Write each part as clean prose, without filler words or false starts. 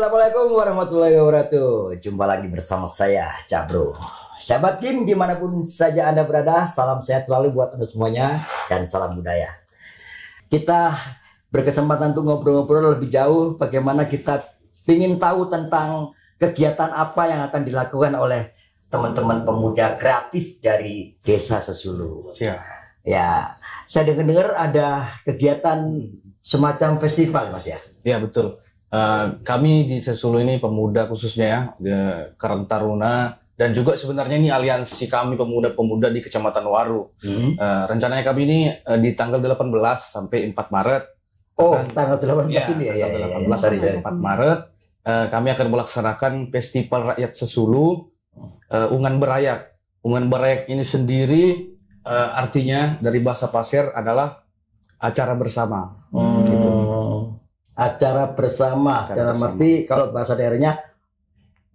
Assalamualaikum warahmatullahi wabarakatuh. Jumpa lagi bersama saya, Cak Bro. Sahabat Kim, dimanapun saja Anda berada, salam sehat selalu buat Anda semuanya, dan salam budaya. Kita berkesempatan untuk ngobrol-ngobrol lebih jauh, bagaimana kita ingin tahu tentang kegiatan apa yang akan dilakukan oleh teman-teman pemuda kreatif dari Desa Sesulu. Siap. Ya, saya dengar ada kegiatan semacam festival, Mas ya? Ya, betul. Kami di Sesulu ini pemuda khususnya ya, Karang Taruna, dan juga sebenarnya ini aliansi kami pemuda-pemuda di Kecamatan Waru. Rencananya kami ini di tanggal 18 sampai 4 Maret. Oh, tanggal 18 ya, ini ya? Tanggal 18 sampai 4 Maret. Kami akan melaksanakan Festival Rakyat Sesulu, Ungan Berayak. Ungan Berayak ini sendiri artinya dari bahasa Pasir adalah acara bersama. Gitu. Acara bersama, dalam arti kalau bahasa daerahnya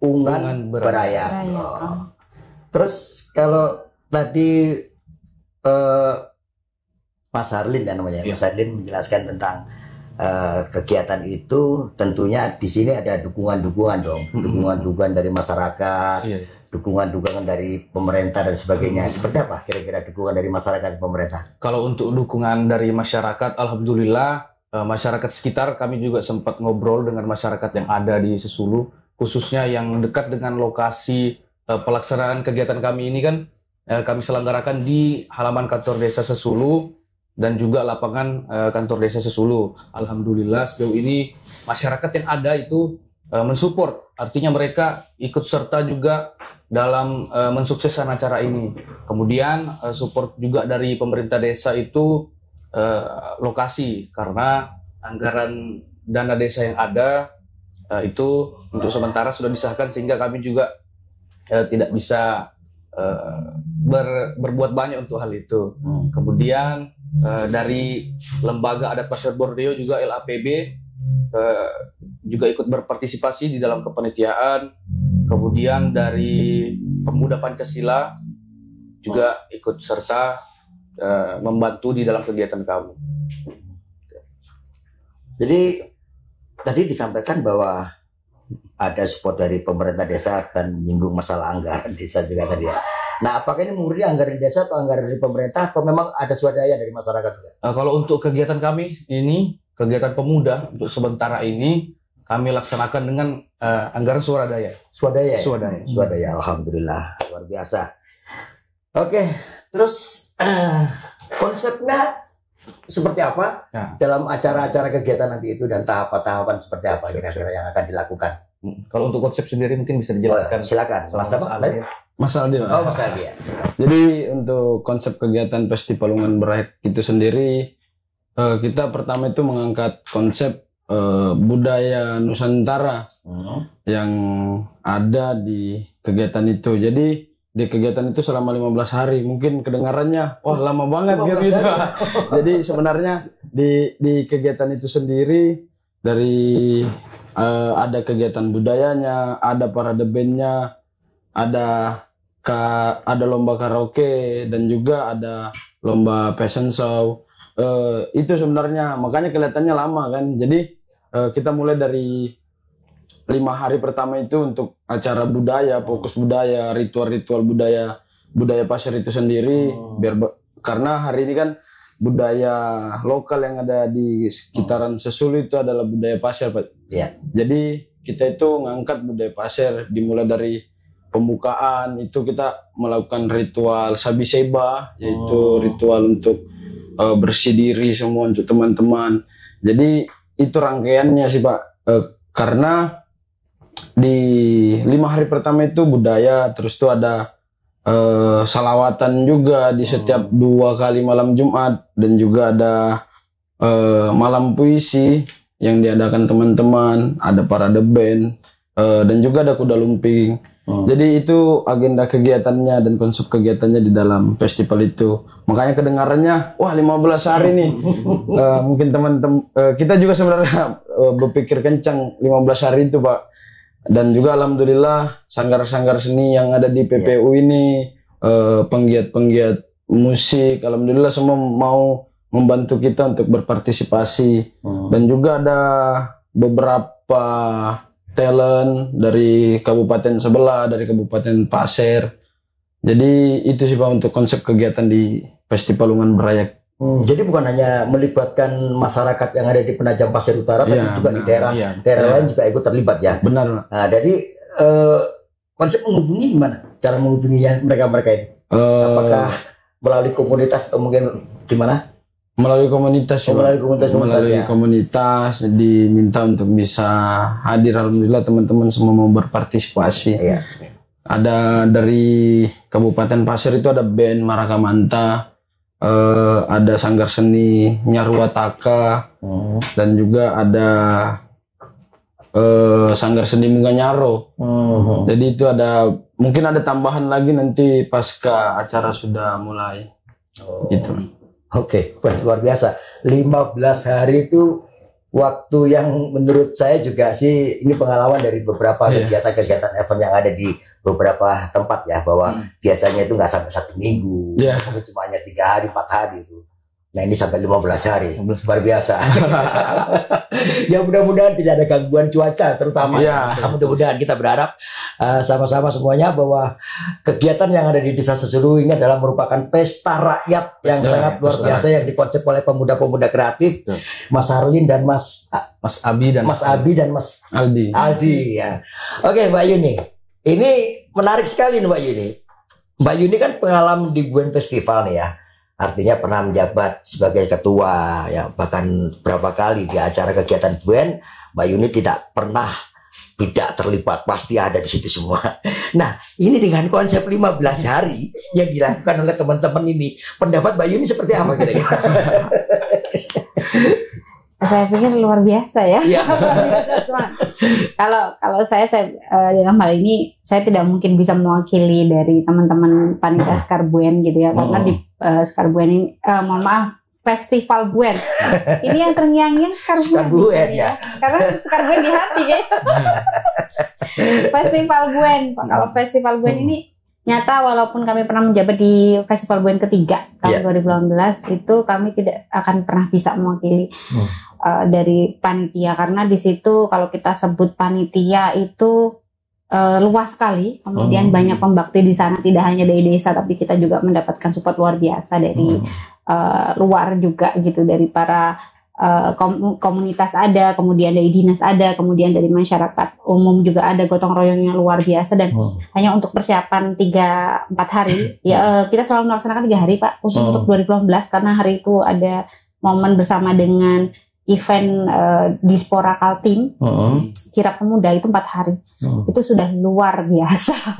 Ungan Berayak. Terus kalau tadi Mas Harlin dan namanya, Mas Harlin menjelaskan tentang kegiatan itu, tentunya di sini ada dukungan-dukungan dong, dukungan-dukungan dari masyarakat, dukungan-dukungan dari pemerintah dan sebagainya. Seperti apa kira-kira dukungan dari masyarakat dan pemerintah? Kalau untuk dukungan dari masyarakat, alhamdulillah. Masyarakat sekitar, kami juga sempat ngobrol dengan masyarakat yang ada di Sesulu, khususnya yang dekat dengan lokasi pelaksanaan kegiatan kami ini kan kami selenggarakan di halaman kantor Desa Sesulu dan juga lapangan kantor Desa Sesulu. Alhamdulillah sejauh ini masyarakat yang ada itu mensupport, artinya mereka ikut serta juga dalam mensukseskan acara ini. Kemudian support juga dari pemerintah desa itu lokasi, karena anggaran dana desa yang ada itu untuk sementara sudah disahkan, sehingga kami juga tidak bisa berbuat banyak untuk hal itu. Kemudian dari Lembaga Adat Pasir Borneo juga LAPB juga ikut berpartisipasi di dalam kepanitiaan. Kemudian dari Pemuda Pancasila juga ikut serta membantu di dalam kegiatan kami. Jadi tadi disampaikan bahwa ada support dari pemerintah desa dan menyinggung masalah anggaran desa juga tadi ya. Nah, apakah ini murni anggaran desa atau anggaran dari pemerintah, atau memang ada swadaya dari masyarakat juga? Kalau untuk kegiatan kami ini, kegiatan pemuda untuk sementara ini kami laksanakan dengan anggaran swadaya. Swadaya. Swadaya. Alhamdulillah, luar biasa. Oke. Terus konsepnya seperti apa dalam acara-acara kegiatan nanti itu, dan tahapan-tahapan seperti apa kira-kira yang akan dilakukan? Kalau untuk konsep sendiri mungkin bisa dijelaskan. Silakan. Mas Aldi. Oh, Mas Aldi ya. Jadi untuk konsep kegiatan Festival Ungan Berayak itu sendiri, kita pertama itu mengangkat konsep budaya Nusantara yang ada di kegiatan itu. Jadi di kegiatan itu selama 15 hari, mungkin kedengarannya lama banget gitu. Jadi sebenarnya di kegiatan itu sendiri dari ada kegiatan budayanya, ada parade bandnya, ada lomba karaoke, dan juga ada lomba fashion show. Itu sebenarnya makanya kelihatannya lama kan. Jadi kita mulai dari 5 hari pertama itu untuk acara budaya, fokus budaya, ritual-ritual budaya pasir itu sendiri, karena hari ini kan budaya lokal yang ada di sekitaran Sesulu itu adalah budaya pasir, Pak. Ya. Jadi kita itu ngangkat budaya pasir, dimulai dari pembukaan itu kita melakukan ritual Sabi Seba, yaitu ritual untuk bersih diri semua untuk teman-teman. Jadi itu rangkaiannya sih, Pak. Karena di 5 hari pertama itu budaya, terus tuh ada salawatan juga di setiap 2 kali malam Jumat, dan juga ada malam puisi yang diadakan teman-teman, ada parade band, dan juga ada kuda lumping. Jadi itu agenda kegiatannya dan konsep kegiatannya di dalam festival itu. Makanya kedengarannya 15 hari nih. Mungkin teman-teman kita juga sebenarnya berpikir kencang 15 hari itu, Pak. Dan juga alhamdulillah sanggar-sanggar seni yang ada di PPU ini, penggiat-penggiat musik, alhamdulillah semua mau membantu kita untuk berpartisipasi. Dan juga ada beberapa talent dari kabupaten sebelah, dari Kabupaten Pasir. Jadi itu sih Pak untuk konsep kegiatan di Festivalungan Berayak. Jadi bukan hanya melibatkan masyarakat yang ada di Penajam Pasir Utara, tapi Iya, juga di benar. daerah lain juga ikut terlibat ya. Benar Pak. Nah, jadi konsep menghubungi gimana? Cara menghubunginya mereka ini? Apakah melalui komunitas atau mungkin gimana? Melalui komunitas ya, Melalui komunitas ya. komunitas diminta untuk bisa hadir. Alhamdulillah teman-teman semua mau berpartisipasi. Iya. Ada dari Kabupaten Pasir itu ada band Marakamanta, ada Sanggar Seni Nyarwataka, dan juga ada Sanggar Seni Munganyaro. Jadi itu ada mungkin ada tambahan lagi nanti pasca acara sudah mulai. Gitu. Oke, wah, luar biasa. 15 hari itu waktu yang menurut saya juga sih ini pengalaman dari beberapa kegiatan-kegiatan event yang ada di beberapa tempat ya, bahwa biasanya itu nggak sampai 1 minggu, mungkin cuma hanya 3 hari, 4 hari itu. Nah ini sampai 15 hari, luar biasa. Ya mudah-mudahan tidak ada gangguan cuaca terutama. Mudah-mudahan kita berharap sama-sama semuanya bahwa kegiatan yang ada di Desa Sesulu ini adalah merupakan pesta rakyat yang sangat luar biasa yang dikonsep oleh pemuda-pemuda kreatif, Mas Harlin dan Mas Abi dan Mas Aldi ya. Oke Mbak Yuni, ini menarik sekali nih Mbak Yuni. Mbak Yuni kan pengalaman di Buen Festival nih ya. Artinya pernah menjabat sebagai ketua ya, bahkan berapa kali di acara kegiatan Buen, Mbak Yuni tidak pernah tidak terlibat, pasti ada di situ semua. Nah, ini dengan konsep 15 hari yang dilakukan oleh teman-teman ini, pendapat Mbak Yuni seperti apa kira-kira? Saya pikir luar biasa ya. Kalau saya dalam hal ini saya tidak mungkin bisa mewakili dari teman-teman panitia Sekar Buen gitu ya, karena di Sekar Buen ini mohon maaf, Festival Buen ini yang terngiang-ngiang Sekar Buen ya. Karena Sekar Buen di hati ya. Festival Buen, kalau Festival Buen ini nyata, walaupun kami pernah menjabat di Festival Buen ketiga tahun 2018, itu kami tidak akan pernah bisa mewakili dari panitia, karena di situ kalau kita sebut panitia itu luas sekali, kemudian banyak pembakti di sana, tidak hanya dari desa, tapi kita juga mendapatkan support luar biasa dari luar juga gitu, dari para komunitas ada, kemudian dari dinas ada, kemudian dari masyarakat umum juga ada, gotong royongnya luar biasa. Dan hanya untuk persiapan 3-4 hari ya, kita selalu melaksanakan 3 hari Pak, khusus untuk 2018 karena hari itu ada momen bersama dengan event Dispora Kaltim Kirap Pemuda, itu 4 hari. Itu sudah luar biasa.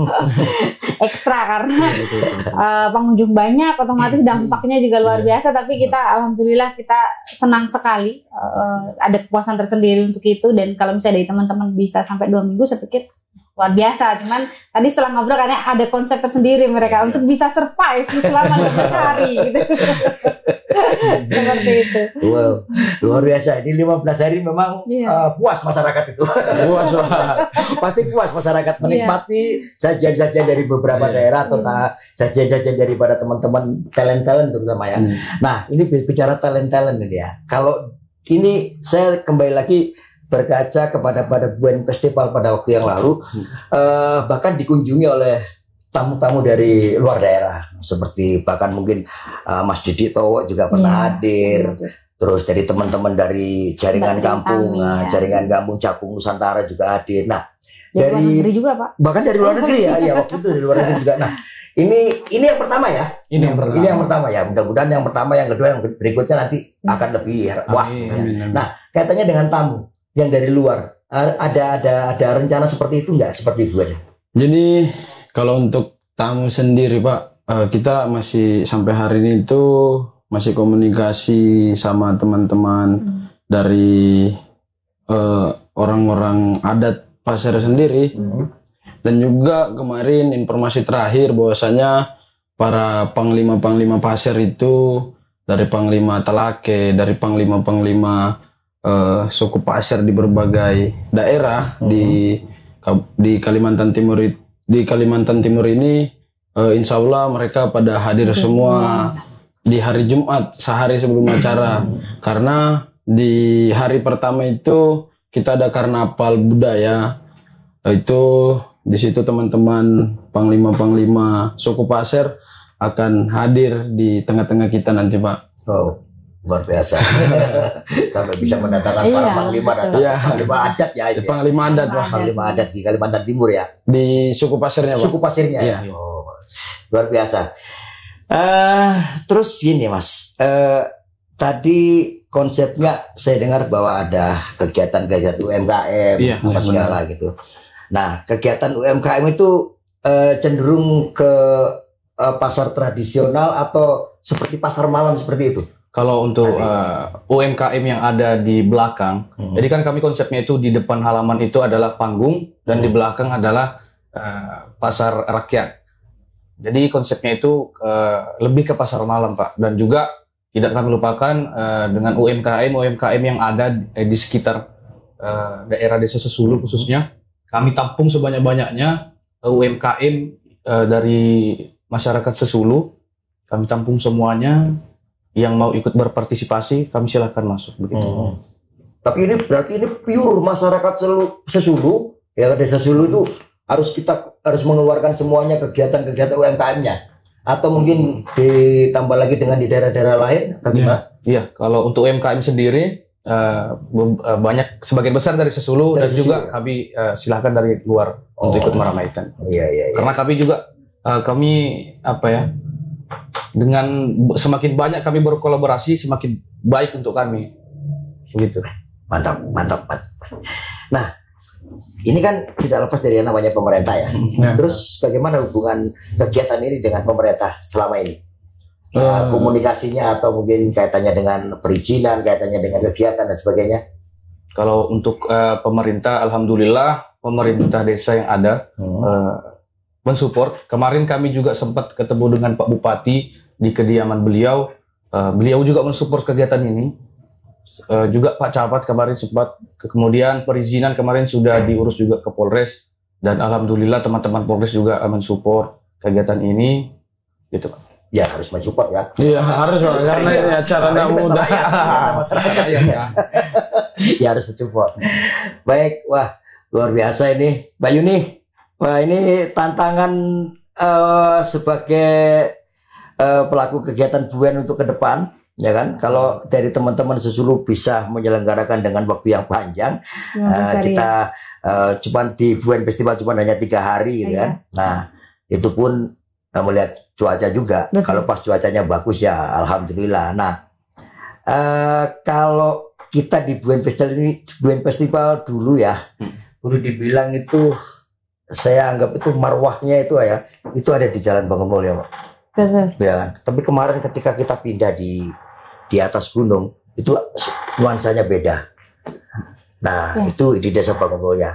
Ekstra karena pengunjung banyak, otomatis dampaknya juga luar biasa. Tapi kita alhamdulillah kita senang sekali, ada kepuasan tersendiri untuk itu. Dan kalau misalnya dari teman-teman bisa sampai 2 minggu, saya pikir luar biasa. Cuman tadi setelah ngobrol karena ada konsep tersendiri mereka untuk bisa survive selama 15 hari gitu. Seperti itu. Wow, luar biasa. Ini 15 hari memang puas masyarakat itu. Pasti puas masyarakat menikmati sajian-sajian dari beberapa daerah atau sajian-sajian daripada teman-teman talent-talent terutama ya. Nah, ini bicara talent-talent ini ya. Kalau ini saya kembali lagi berkaca kepada Buen Festival pada waktu yang lalu, bahkan dikunjungi oleh tamu-tamu dari luar daerah, seperti bahkan mungkin Mas Didi Towo juga pernah hadir, terus dari teman-teman dari jaringan kampung, jaringan kampung Capung Nusantara juga hadir. Nah, dari luar negeri juga Pak, bahkan dari luar negeri ya waktu itu dari luar negeri juga. Nah, ini yang pertama ya, ini yang pertama ya. Mudah-mudahan yang pertama, yang kedua, yang berikutnya nanti akan lebih wah. Nah, kaitannya dengan tamu yang dari luar, ada rencana seperti itu nggak, seperti itu aja? Jadi kalau untuk tamu sendiri Pak, kita masih sampai hari ini itu masih komunikasi sama teman-teman dari orang-orang adat Pasir sendiri. Dan juga kemarin informasi terakhir bahwasanya para panglima-panglima Pasir itu dari Panglima Talake, dari Panglima-panglima suku Pasir di berbagai daerah di Kalimantan Timur. Di Kalimantan Timur ini insya Allah mereka pada hadir semua di hari Jumat sehari sebelum acara, karena di hari pertama itu kita ada karnaval budaya Itu di situ teman-teman panglima-panglima suku Pasir akan hadir di tengah-tengah kita nanti, Pak. Oh, luar biasa. Sampai bisa mendatangkan Iya, para panglima datang. Iya. Panglima adat ya itu. Ya. Panglima adat, Pak. Panglima adat di Kalimantan Timur ya. Di suku Pasirnya, Pak. Suku Pasirnya. Iya. Ya. Oh, luar biasa. Terus gini Mas, tadi konsepnya saya dengar bahwa ada kegiatan-kegiatan UMKM Iya, apa segala gitu. Nah, kegiatan UMKM itu cenderung ke pasar tradisional atau seperti pasar malam seperti itu? Kalau untuk UMKM yang ada di belakang, jadi kan kami konsepnya itu di depan halaman itu adalah panggung dan di belakang adalah pasar rakyat. Jadi konsepnya itu lebih ke pasar malam, Pak. Dan juga tidak kami lupakan dengan UMKM yang ada di sekitar daerah Desa Sesulu khususnya, kami tampung sebanyak-banyaknya UMKM dari masyarakat Sesulu, kami tampung semuanya. Yang mau ikut berpartisipasi, kami silakan masuk begitu. Tapi ini berarti ini pure masyarakat Sesulu, ya Desa Sesulu itu kita harus mengeluarkan semuanya kegiatan-kegiatan UMKM-nya, atau mungkin ditambah lagi dengan di daerah-daerah lain, bagaimana? Iya, kalau untuk UMKM sendiri banyak sebagian besar dari Sesulu dan juga kami silakan dari luar untuk ikut meramaikan. Iya. Karena kami juga dengan semakin banyak kami berkolaborasi, semakin baik untuk kami. Begitu. Mantap. Nah, ini kan tidak lepas dari yang namanya pemerintah ya. Terus bagaimana hubungan kegiatan ini dengan pemerintah selama ini? Komunikasinya atau mungkin kaitannya dengan perizinan, kaitannya dengan kegiatan dan sebagainya? Kalau untuk pemerintah, alhamdulillah pemerintah desa yang ada mensupport. Kemarin kami juga sempat ketemu dengan Pak Bupati di kediaman beliau. Beliau juga mensupport kegiatan ini. Juga Pak Camat kemarin sempat. Kemudian perizinan kemarin sudah diurus juga ke Polres. Dan alhamdulillah teman-teman Polres juga mensupport kegiatan ini. Gitu, Pak. Ya harus mensupport ya. Iya harus, Pak. Karena ini acara tidak mudah. Ya harus mensupport. Baik, wah luar biasa ini, Mbak Yuni. Wah ini tantangan sebagai pelaku kegiatan BUEN untuk ke depan, ya kan? Kalau dari teman-teman Sesulu bisa menyelenggarakan dengan waktu yang panjang, kita cuman di BUEN Festival cuma hanya 3 hari, gitu kan? Nah itu pun melihat cuaca juga. Betul. Kalau pas cuacanya bagus ya, alhamdulillah. Nah kalau kita di BUEN Festival dulu ya, boleh dibilang itu saya anggap itu marwahnya itu ya, itu ada di Jalan Bangomol ya, Pak. Betul. Ya, tapi kemarin ketika kita pindah di atas gunung, itu nuansanya beda. Nah, itu di Desa Bangomolnya.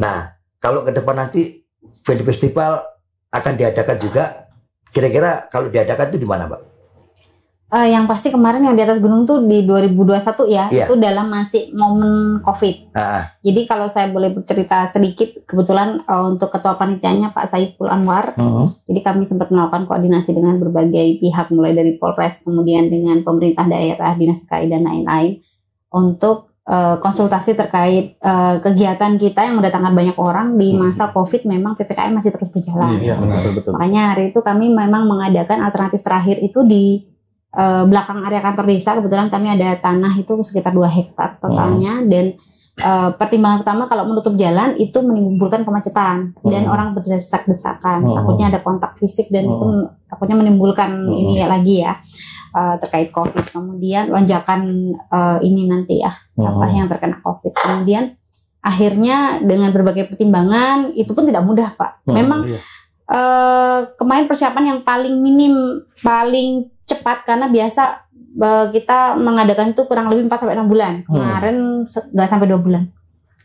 Nah, kalau ke depan nanti BUEN Festival akan diadakan juga, kira-kira kalau diadakan itu di mana, Pak? Yang pasti kemarin yang di atas gunung tuh di 2021 ya, itu dalam masih momen COVID. Jadi kalau saya boleh bercerita sedikit, kebetulan untuk ketua panitianya Pak Saiful Anwar, jadi kami sempat melakukan koordinasi dengan berbagai pihak, mulai dari Polres, kemudian dengan pemerintah daerah, dinas TKI dan lain-lain, untuk konsultasi terkait kegiatan kita yang mendatangkan banyak orang di masa COVID. Memang PPKM masih terus berjalan. Betul. Makanya hari itu kami memang mengadakan alternatif terakhir itu di belakang area kantor desa. Kebetulan kami ada tanah itu sekitar 2 hektar totalnya, dan pertimbangan pertama kalau menutup jalan itu menimbulkan kemacetan dan orang berdesak-desakan, takutnya ada kontak fisik dan itu takutnya menimbulkan ini lagi ya terkait COVID. Kemudian lonjakan ini nanti ya apa yang terkena COVID. Kemudian akhirnya dengan berbagai pertimbangan itu pun tidak mudah, Pak. Memang kemarin persiapan yang paling minim, paling cepat, karena biasa kita mengadakan itu kurang lebih 4-6 bulan. Kemarin nggak sampai 2 bulan.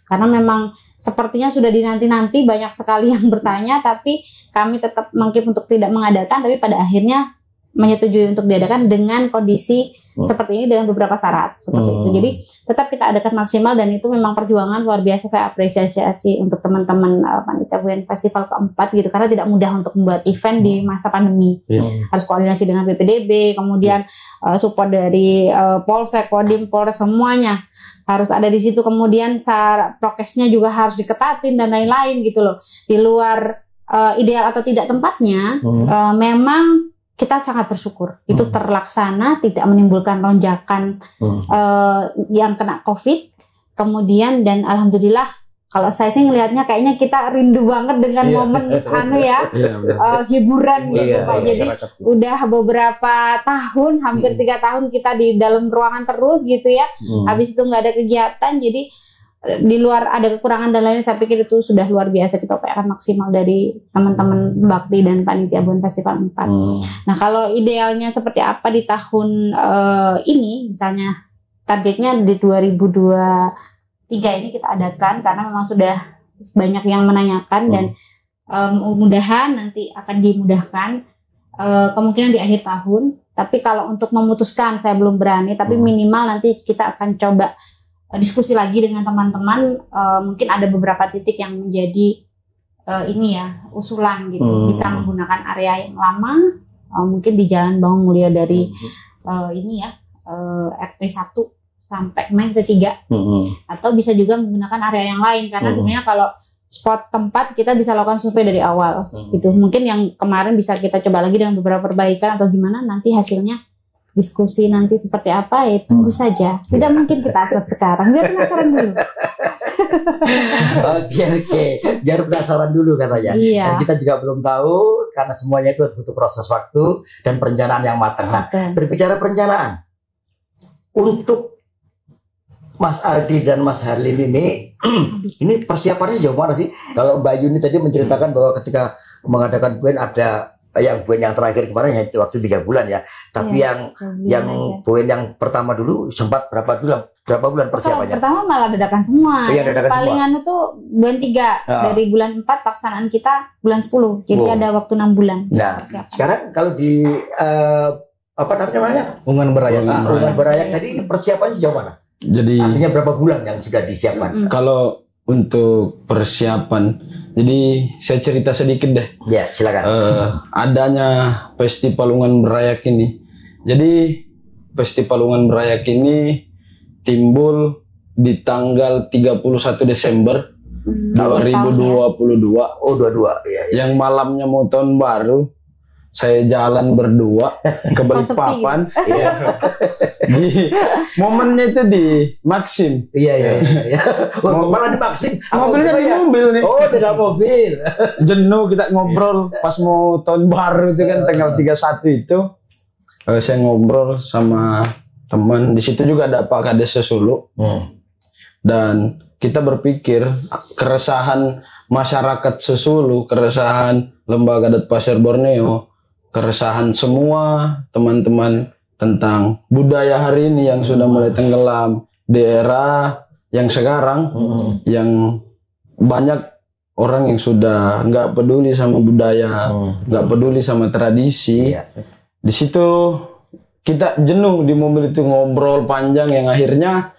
Karena memang sepertinya sudah dinanti-nanti, banyak sekali yang bertanya, tapi kami tetap mengkip untuk tidak mengadakan, tapi pada akhirnya menyetujui untuk diadakan dengan kondisi seperti ini dengan beberapa syarat seperti itu. Jadi tetap kita adakan maksimal, dan itu memang perjuangan luar biasa. Saya apresiasi untuk teman-teman panitia BUEN Festival keempat gitu, karena tidak mudah untuk membuat event di masa pandemi. Harus koordinasi dengan BPDB, kemudian support dari Polsek, Kodim, Polres, semuanya. harus ada di situ, kemudian prokesnya juga harus diketatin dan lain-lain gitu loh. Di luar ideal atau tidak tempatnya, memang kita sangat bersyukur itu terlaksana, tidak menimbulkan lonjakan yang kena COVID. Kemudian dan alhamdulillah, kalau saya sih ngelihatnya kayaknya kita rindu banget dengan momen hiburan gitu Pak. Jadi udah beberapa tahun, hampir 3 tahun kita di dalam ruangan terus gitu ya. Habis itu nggak ada kegiatan, jadi di luar ada kekurangan dan lain, saya pikir itu sudah luar biasa, kita upayakan maksimal dari teman-teman bakti dan panitia Buen Festival 4. Nah, kalau idealnya seperti apa di tahun ini, misalnya targetnya di 2023 ini kita adakan, karena memang sudah banyak yang menanyakan dan mudah-mudahan nanti akan dimudahkan, kemungkinan di akhir tahun. Tapi kalau untuk memutuskan saya belum berani, tapi minimal nanti kita akan coba diskusi lagi dengan teman-teman, mungkin ada beberapa titik yang menjadi usulan gitu, bisa menggunakan area yang lama, mungkin di Jalan Bangun Mulia dari RT 1 sampai RT 3, atau bisa juga menggunakan area yang lain, karena sebenarnya kalau spot tempat kita bisa lakukan survei dari awal gitu. Mungkin yang kemarin bisa kita coba lagi dengan beberapa perbaikan atau gimana, nanti hasilnya diskusi nanti seperti apa, ya tunggu saja. Tidak mungkin kita upload sekarang, biar penasaran dulu. Oke. Biar penasaran dulu katanya. Iya. Dan kita juga belum tahu, karena semuanya itu butuh proses waktu dan perencanaan yang matang. Nah, berbicara perencanaan, untuk Mas Ardi dan Mas Harlin ini persiapannya jauh mana sih? Kalau Mbak Yuni tadi menceritakan bahwa ketika mengadakan Buen ada Buen yang terakhir kemarin waktu 3 bulan ya. Tapi yang Buen yang pertama dulu sempat berapa bulan persiapannya? Pertama malah dadakan semua. Iya, dadakan palingan semua. itu Buen 3 dari bulan 4, pelaksanaan kita bulan 10. Jadi ada waktu 6 bulan. Nah, sekarang kalau di apa namanya? Ungan Berayak. Ungan Berayak tadi ini persiapannya sejauh mana? Jadi artinya berapa bulan yang sudah disiapkan? Kalau untuk persiapan, jadi saya cerita sedikit deh. Ya, silakan. Adanya Festival Ungan Berayak ini. Jadi Festival Ungan Berayak ini timbul di tanggal 31 Desember 2022. Oh, 22. Ya. Yang malamnya mau tahun baru, saya jalan berdua ke Balikpapan. Di momennya itu di Maxim. Iya. Malah di Maxim. Mobilnya di mobil nih. Oh, di dalam mobil. Jenuh kita ngobrol pas mau tahun baru itu kan tanggal 31 itu. Saya ngobrol sama teman. Di situ juga ada Pak Kades Sesulu. Dan kita berpikir keresahan masyarakat Sesulu, keresahan Lembaga Adat Pasir Borneo, keresahan semua teman-teman tentang budaya hari ini yang sudah mulai tenggelam di era yang sekarang, yang banyak orang yang sudah nggak peduli sama budaya, nggak peduli sama tradisi. Di situ kita jenuh di mobil itu ngobrol panjang, yang akhirnya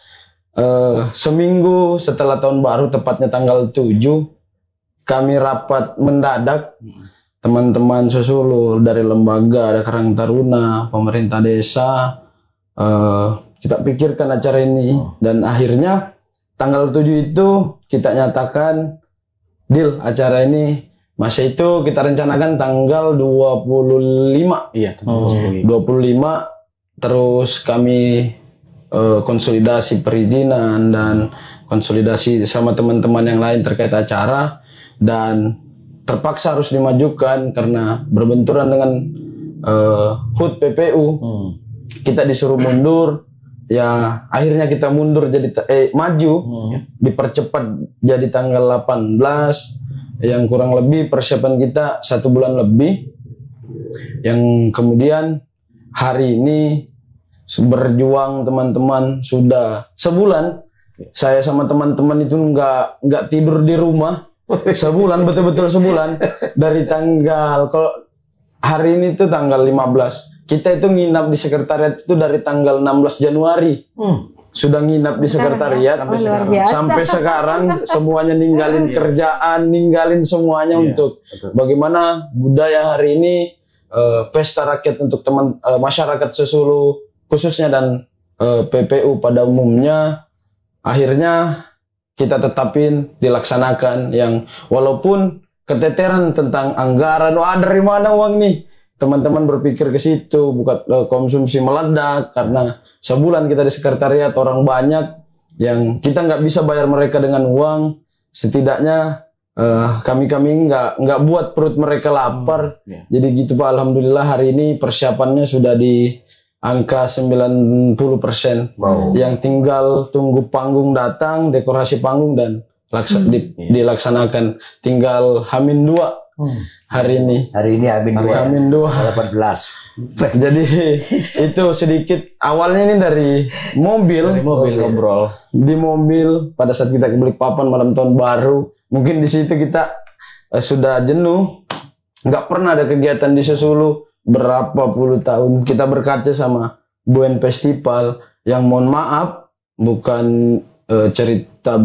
seminggu setelah tahun baru, tepatnya tanggal 7, kami rapat mendadak. Teman-teman Sesulu dari lembaga, ada Karang Taruna, pemerintah desa, kita pikirkan acara ini. Dan akhirnya tanggal 7 itu kita nyatakan deal acara ini. Masa itu kita rencanakan tanggal 25. Iya, 25. Terus kami konsolidasi perizinan dan konsolidasi sama teman-teman yang lain terkait acara, dan terpaksa harus dimajukan karena berbenturan dengan HUT PPU. Kita disuruh mundur, ya akhirnya kita mundur jadi maju, dipercepat jadi tanggal 18, yang kurang lebih persiapan kita 1 bulan lebih, yang kemudian hari ini berjuang teman-teman sudah sebulan. Saya sama teman-teman itu nggak tidur di rumah. Sebulan, betul-betul sebulan. Dari tanggal, kalau hari ini tuh tanggal 15, kita itu nginap di sekretariat itu dari tanggal 16 Januari. Sudah nginap di sekretariat sampai sekarang semuanya ninggalin kerjaan, ninggalin semuanya untuk bagaimana budaya hari ini, pesta rakyat untuk masyarakat Sesulu khususnya dan PPU pada umumnya akhirnya kita tetapin dilaksanakan, yang walaupun keteteran tentang anggaran, wah dari mana uang nih, teman-teman berpikir ke situ, bukan konsumsi meledak karena sebulan kita di sekretariat orang banyak yang kita nggak bisa bayar mereka dengan uang, setidaknya kami nggak buat perut mereka lapar. Jadi gitu Pak, alhamdulillah hari ini persiapannya sudah di angka 90%. Yang tinggal tunggu panggung datang, dekorasi panggung dan dilaksanakan. Tinggal Hamin 2 hari ini. Hari ini Hamin 2 18. Jadi itu sedikit awalnya ini dari mobil ngobrol. Di mobil pada saat kita ke Balikpapan malam tahun baru. Mungkin di situ kita sudah jenuh, nggak pernah ada kegiatan di Sesulu berapa puluh tahun. Kita berkaca sama Buen Festival yang mohon maaf bukan cerita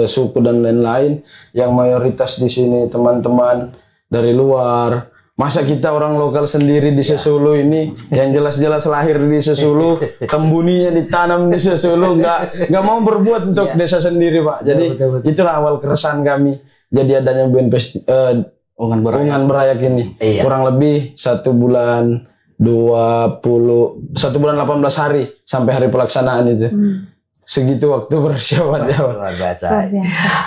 suku dan lain-lain, yang mayoritas di sini teman-teman dari luar. Masa kita orang lokal sendiri di Sesulu ini yang jelas-jelas lahir di Sesulu, tembuninya ditanam di Sesulu, nggak mau berbuat untuk desa sendiri Pak. Jadi itulah awal keresahan kami. Jadi adanya Ungan Berayak ini kurang lebih 1 bulan 18 hari sampai hari pelaksanaan itu. Segitu waktu persiapan. Luar biasa.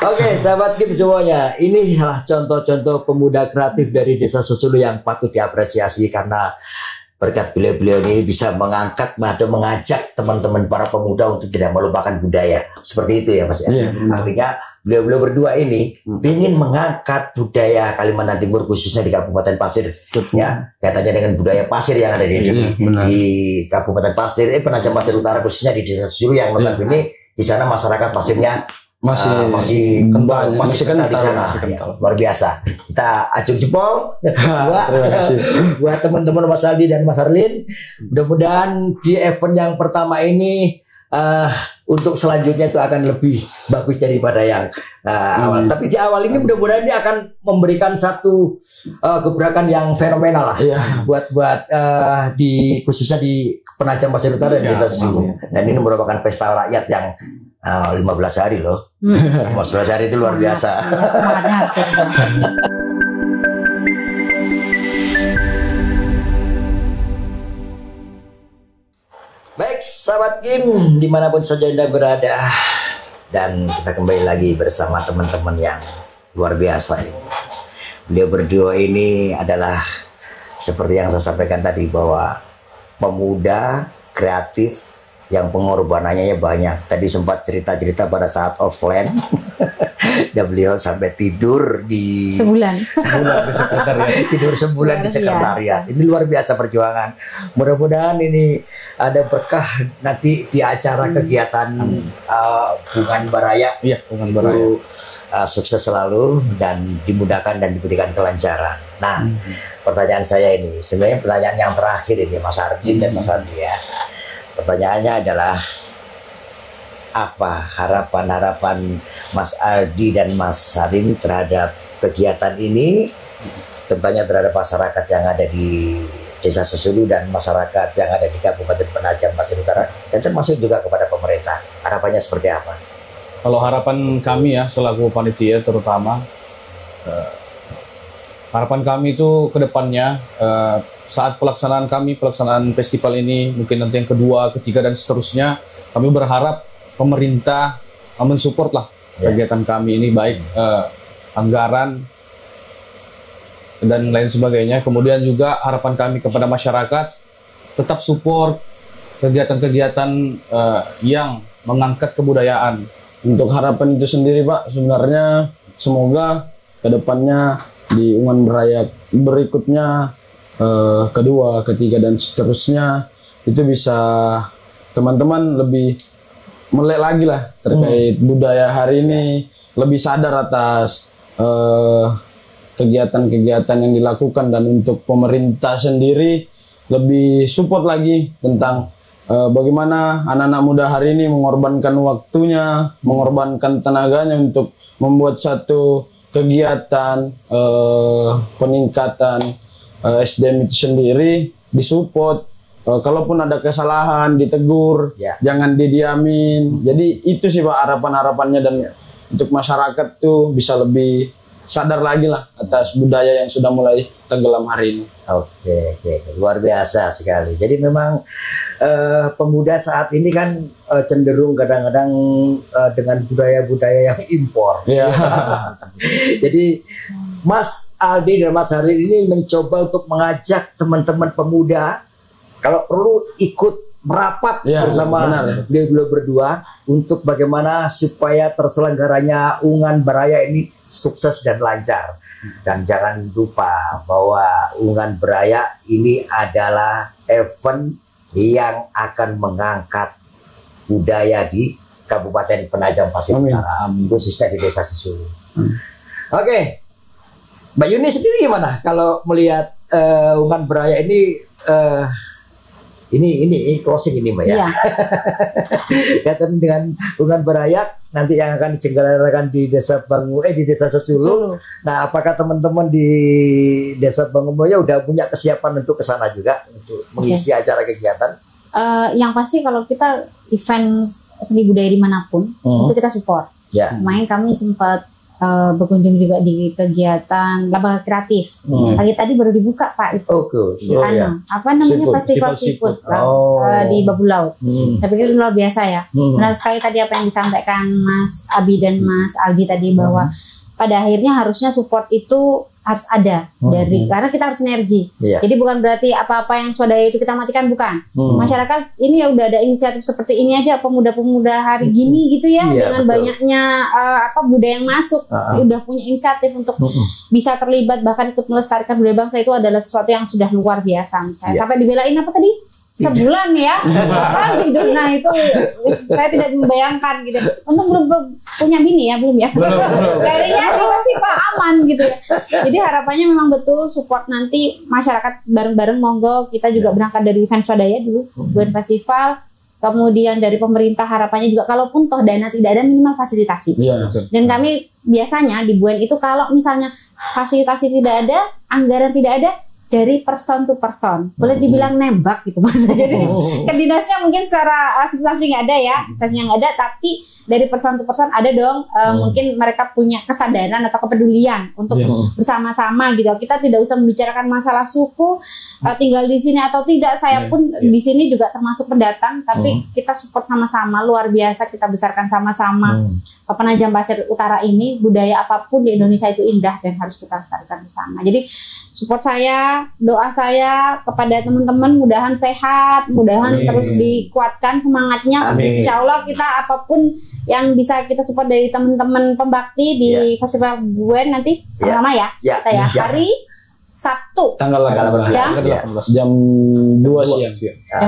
Oke, sahabat Kim semuanya, ini adalah contoh-contoh pemuda kreatif dari Desa Sesulu yang patut diapresiasi karena berkat beliau-beliau ini bisa mengangkat atau mengajak teman-teman para pemuda untuk tidak melupakan budaya. Seperti itu ya Mas ya. Artinya beliau-beliau berdua ini ingin mengangkat budaya Kalimantan Timur, khususnya di Kabupaten Pasir. Ya, kaitannya dengan budaya pasir yang ada di Kabupaten Pasir, Penajam Pasir Utara, khususnya di Desa Sesulu yang notabene di sana masyarakat pasirnya masih kental di sana. Ya, luar biasa. Kita acung jempol buat teman-teman Mas Aldi dan Mas Arlin. Mudah-mudahan di event yang pertama ini untuk selanjutnya itu akan lebih bagus daripada yang awal. Tapi di awal ini mudah-mudahan ini akan memberikan satu gebrakan yang fenomenal lah buat khususnya di Penajam Pasir Utara dan Desa Sesulu. Dan ini merupakan pesta rakyat yang 15 hari loh. 15 hari itu luar biasa. Semangatnya harus ada. Baik, sahabat Kim, dimanapun saja Anda berada, dan kita kembali lagi bersama teman-teman yang luar biasa ini. Beliau berdua ini adalah seperti yang saya sampaikan tadi, bahwa pemuda kreatif yang pengorbanannya banyak. Tadi sempat cerita-cerita pada saat offline, dan beliau sampai tidur di sebulan tidur sebulan di sekretariat. Ini luar biasa perjuangan. Mudah-mudahan ini ada berkah nanti di acara kegiatan Ungan Berayak. Itu sukses selalu dan dimudahkan dan diberikan kelancaran. Nah, pertanyaan saya ini sebenarnya pertanyaan yang terakhir ini Mas Ardi dan Mas Andi ya. Pertanyaannya adalah, apa harapan-harapan Mas Aldi dan Mas Salim terhadap kegiatan ini, tentunya terhadap masyarakat yang ada di Desa Sesulu dan masyarakat yang ada di Kabupaten Penajam Pasir Utara, dan termasuk juga kepada pemerintah. Harapannya seperti apa? Kalau harapan kami ya selaku panitia terutama, harapan kami itu ke depannya saat pelaksanaan festival ini, mungkin nanti yang kedua, ketiga dan seterusnya, kami berharap pemerintah mensupport lah kegiatan kami ini, baik anggaran dan lain sebagainya. Kemudian juga harapan kami kepada masyarakat tetap support kegiatan-kegiatan yang mengangkat kebudayaan. Untuk harapan itu sendiri Pak, sebenarnya semoga kedepannya di Ungan Berayak berikutnya, kedua, ketiga dan seterusnya, itu bisa teman-teman lebih melek lagi lah terkait budaya hari ini, lebih sadar atas kegiatan-kegiatan yang dilakukan, dan untuk pemerintah sendiri lebih support lagi tentang bagaimana anak-anak muda hari ini mengorbankan waktunya, mengorbankan tenaganya untuk membuat satu kegiatan peningkatan SDM itu sendiri, disupport kalaupun ada kesalahan ditegur, Ya. jangan didiamin. Jadi itu sih Pak harapan-harapannya, dan untuk masyarakat tuh bisa lebih sadar lagi lah atas budaya yang sudah mulai tenggelam hari ini. Oke, luar biasa sekali. Jadi memang pemuda saat ini kan cenderung kadang-kadang dengan budaya-budaya yang impor. Iya. Jadi Mas Aldi dan Mas Hari ini mencoba untuk mengajak teman-teman pemuda kalau perlu ikut merapat Ya, bersama benar. beliau berdua untuk bagaimana supaya terselenggaranya Ungan Beraya ini sukses dan lancar. Dan jangan lupa bahwa Ungan Beraya ini adalah event yang akan mengangkat budaya di Kabupaten Penajam Pasir Amin. Utara, khususnya di Desa Sesulu. Oke, Mbak Yuni sendiri gimana kalau melihat Ungan Beraya ini? Ini closing ini Mbak ya. Iya. Kaitan dengan Ungan Beraya nanti yang akan diselenggarakan di Desa di Desa Sesulu. Nah, apakah teman-teman di Desa Bangumoyo udah punya kesiapan untuk ke sana juga untuk mengisi acara kegiatan? Yang pasti kalau kita event seni budaya dimanapun itu kita support. Ya. Kemarin kami sempat berkunjung juga di kegiatan laba kreatif. Pagi tadi baru dibuka Pak itu. Oke. Oh, ya. Apa namanya festival seafood di Babu Laut. Saya pikir itu luar biasa ya. Benar sekali tadi apa yang disampaikan Mas Abi dan Mas Aldi tadi bahwa pada akhirnya harusnya support itu harus ada dari karena kita harus sinergi. Jadi bukan berarti apa-apa yang swadaya itu kita matikan, bukan. Masyarakat ini ya udah ada inisiatif seperti ini aja, pemuda-pemuda hari gini gitu ya, dengan banyaknya budaya yang masuk, udah punya inisiatif untuk bisa terlibat bahkan ikut melestarikan budaya bangsa, itu adalah sesuatu yang sudah luar biasa. Misalnya sampai dibelain apa tadi? Sebulan ya, gitu. Nah itu saya tidak membayangkan gitu. Untung belum punya bini ya, belum ya. Kayaknya dia pasti Pak aman gitu ya. Jadi harapannya memang betul support nanti masyarakat bareng-bareng, monggo kita juga berangkat dari event swadaya dulu, Buen Festival. Kemudian dari pemerintah harapannya juga kalaupun toh dana tidak ada, minimal fasilitasi. Dan kami biasanya di Buen itu kalau misalnya fasilitasi tidak ada, anggaran tidak ada, dari person to person, boleh dibilang nembak gitu Mas. Jadi ke dinasnya mungkin secara substansi nggak ada ya, substansinya nggak ada, tapi dari person to person ada dong. Mungkin mereka punya kesadaran atau kepedulian untuk bersama-sama gitu. Kita tidak usah membicarakan masalah suku, tinggal di sini atau tidak. Saya pun di sini juga termasuk pendatang, tapi kita support sama-sama, luar biasa, kita besarkan sama-sama. Penajam Pasir Utara ini, budaya apapun di Indonesia itu indah dan harus kita lestarikan bersama. Jadi support saya, doa saya kepada teman-teman, mudahan sehat, mudahan terus dikuatkan semangatnya. Insya Allah kita apapun yang bisa kita support dari teman-teman pembakti di Festival Buen nanti sama-sama ya. Kita ya hari Sabtu tanggal 18 jam 2 siang. Jam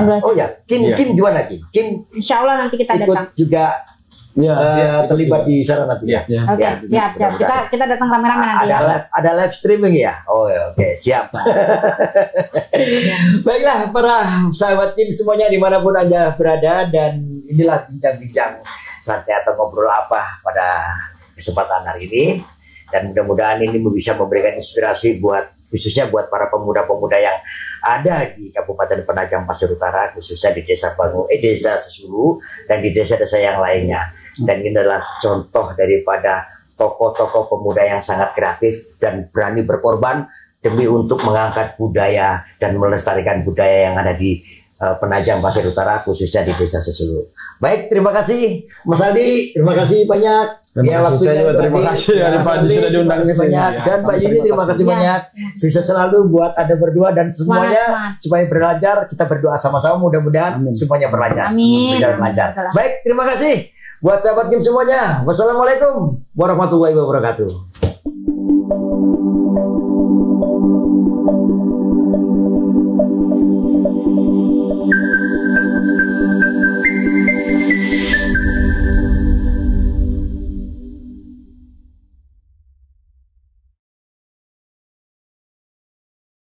2 siang. Oh ya, Kim gimana Kim? Insya Allah nanti kita datang. Ikut juga terlibat di sana nanti ya. Oke, siap. Kita datang rame-rame nanti. Ada live streaming ya. Oh ya, oke, siap. Baiklah para sahabat Kim semuanya dimanapun Anda berada, dan inilah bincang-bincang santai atau ngobrol apa pada kesempatan hari ini, dan mudah-mudahan ini bisa memberikan inspirasi khususnya buat para pemuda-pemuda yang ada di Kabupaten Penajam Pasir Utara, khususnya di Desa Sesulu dan di desa-desa yang lainnya. Dan ini adalah contoh daripada tokoh-tokoh pemuda yang sangat kreatif dan berani berkorban demi untuk mengangkat budaya dan melestarikan budaya yang ada di Penajam Pasir Utara, khususnya di Desa Sesulu. Baik, terima kasih Mas Aldi, terima kasih banyak. Terima kasih ya Pak Adi sudah diundang banyak, dan Mbak Yuni terima kasih banyak. Sukses selalu buat Anda berdua dan semuanya, supaya berlancar. Kita berdoa sama-sama, mudah-mudahan semuanya berlancar. Berjalan lancar. Baik, terima kasih buat sahabat Kim semuanya. Wassalamualaikum warahmatullahi wabarakatuh.